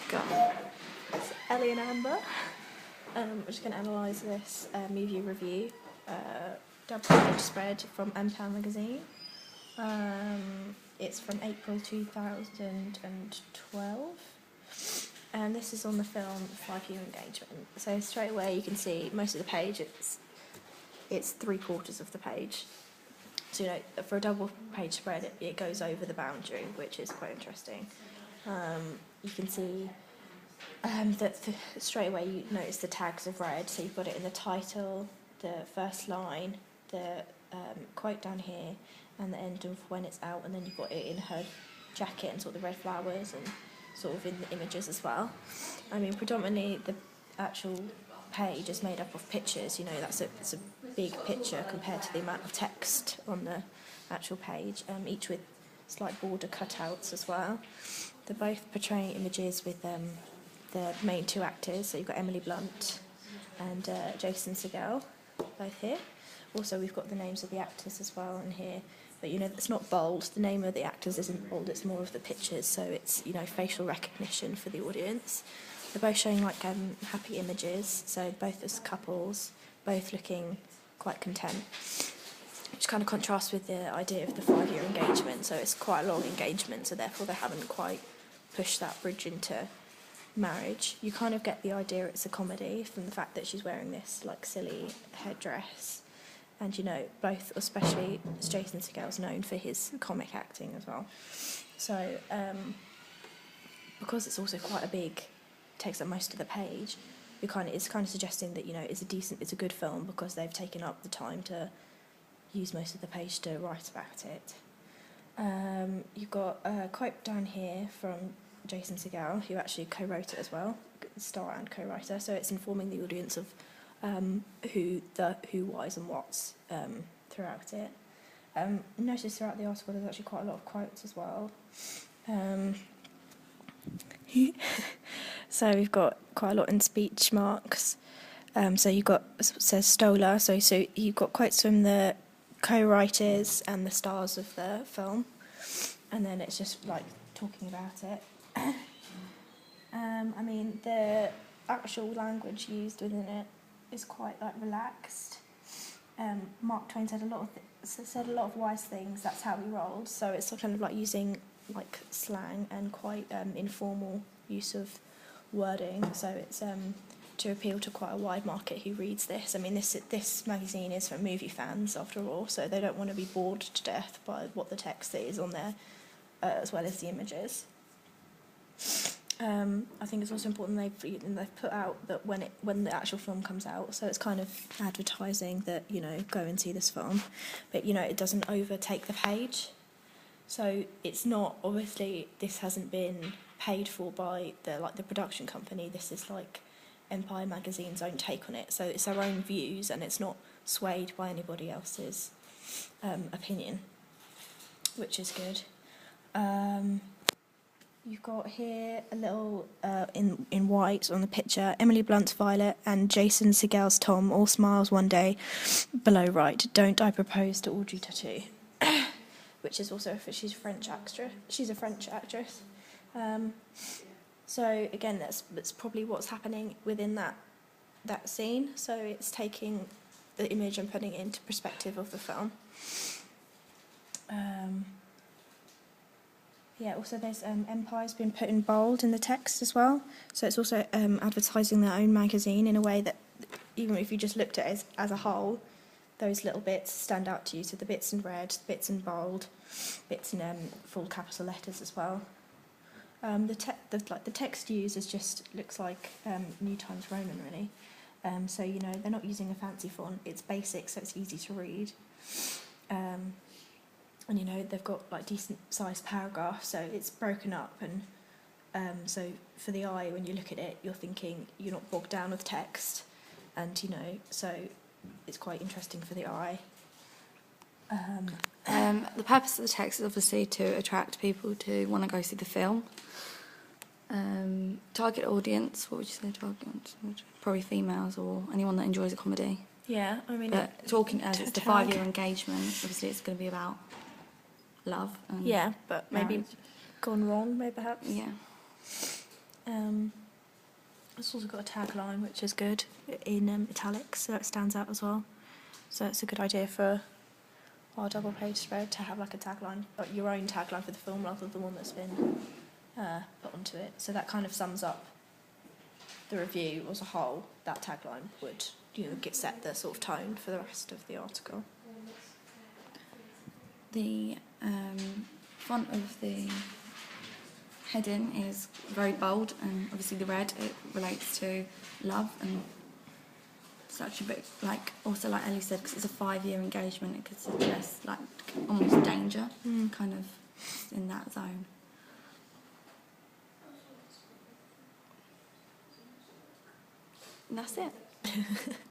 Go. It's Ellie and Amber. We're just going to analyse this movie review double-page spread from Empire magazine. It's from April 2012. And this is on the film 5 Year Engagement. So straight away you can see most of the page, it's 3/4 of the page. So, you know, for a double page spread, it goes over the boundary, which is quite interesting. You can see that straight away you notice the tags of red. So you've got it in the title, the first line, the quote down here, and the end of when it's out, and then you've got it in her jacket and sort of the red flowers and sort of in the images as well. I mean, predominantly the actual page is made up of pictures. You know, it's a big picture compared to the amount of text on the actual page, each with slight border cutouts as well. They're both portraying images with the main two actors. So you've got Emily Blunt and Jason Segel, both here. Also, we've got the names of the actors as well in here. But, you know, it's not bold. The name of the actors isn't bold. It's more of the pictures. So it's, you know, facial recognition for the audience. They're both showing, like, happy images. So both as couples, both looking quite content. Which kind of contrasts with the idea of the 5-year engagement. So it's quite a long engagement. So therefore they haven't quite pushed that bridge into marriage. You kind of get the idea it's a comedy from the fact that she's wearing this, like, silly headdress. And, you know, both, especially Jason Segel's known for his comic acting as well. So, because it's also quite a big, takes up most of the page, it's kind of suggesting that, you know, it's a good film because they've taken up the time to use most of the page to write about it. You've got a quote down here from Jason Segel, who actually co-wrote it as well, star and co-writer. So it's informing the audience of who, whys and whats throughout it. Notice throughout the article there's actually quite a lot of quotes as well. So we've got quite a lot in speech marks. So you've got, it says Stoller, so you've got quotes from the co-writers and the stars of the film, and then it's just like talking about it. I mean, the actual language used within it is quite like relaxed. Mark Twain said a lot of wise things. That's how he rolled. So it's kind of like using like slang and quite informal use of wording. So it's to appeal to quite a wide market who reads this. I mean, this magazine is for movie fans after all, so they don't want to be bored to death by what the text is on there, as well as the images. I think it's also important they've put out that when the actual film comes out, so it's kind of advertising that, you know, go and see this film, but, you know, it doesn't overtake the page. So it's not, obviously this hasn't been paid for by the production company. This is like Empire magazine's own take on it. So it's our own views and it's not swayed by anybody else's opinion, which is good. You've got here a little, in white on the picture, Emily Blunt's Violet and Jason Segel's Tom, all smiles one day. Below right, don't I propose to Audrey Tautou, which is also, she's a French actress. She's a French actress. So again, that's probably what's happening within that scene. So it's taking the image and putting it into perspective of the film. Yeah, also there's Empire's been put in bold in the text as well. So it's also advertising their own magazine in a way that even if you just looked at it as a whole, those little bits stand out to you. So the bits in red, bits in bold, bits in full capital letters as well. The text used looks like New Times Roman really. So, you know, they're not using a fancy font. It's basic, so it's easy to read. And, you know, they've got like decent sized paragraphs, so it's broken up, and so for the eye, when you look at it, you're thinking you're not bogged down with text, and, you know, so it's quite interesting for the eye. The purpose of the text is obviously to attract people to want to go see the film. Target audience, what would you say target audience? Probably females or anyone that enjoys a comedy. Yeah, I mean... But talking as it's the 5-year engagement, obviously it's going to be about love and yeah, but maybe marriage. gone wrong, maybe perhaps. Yeah. It's also got a tagline, which is good, in italics, so it stands out as well. So it's a good idea for our double page spread to have like a tagline, like your own tagline for the film rather than the one that's been put onto it. So that kind of sums up the review as a whole. That tagline would, set the sort of tone for the rest of the article. The font of the heading is very bold, and obviously the red, it relates to love, and such a bit like, also like Ellie said, because it's a 5-year engagement, it could suggest like almost danger, kind of in that zone. And that's it.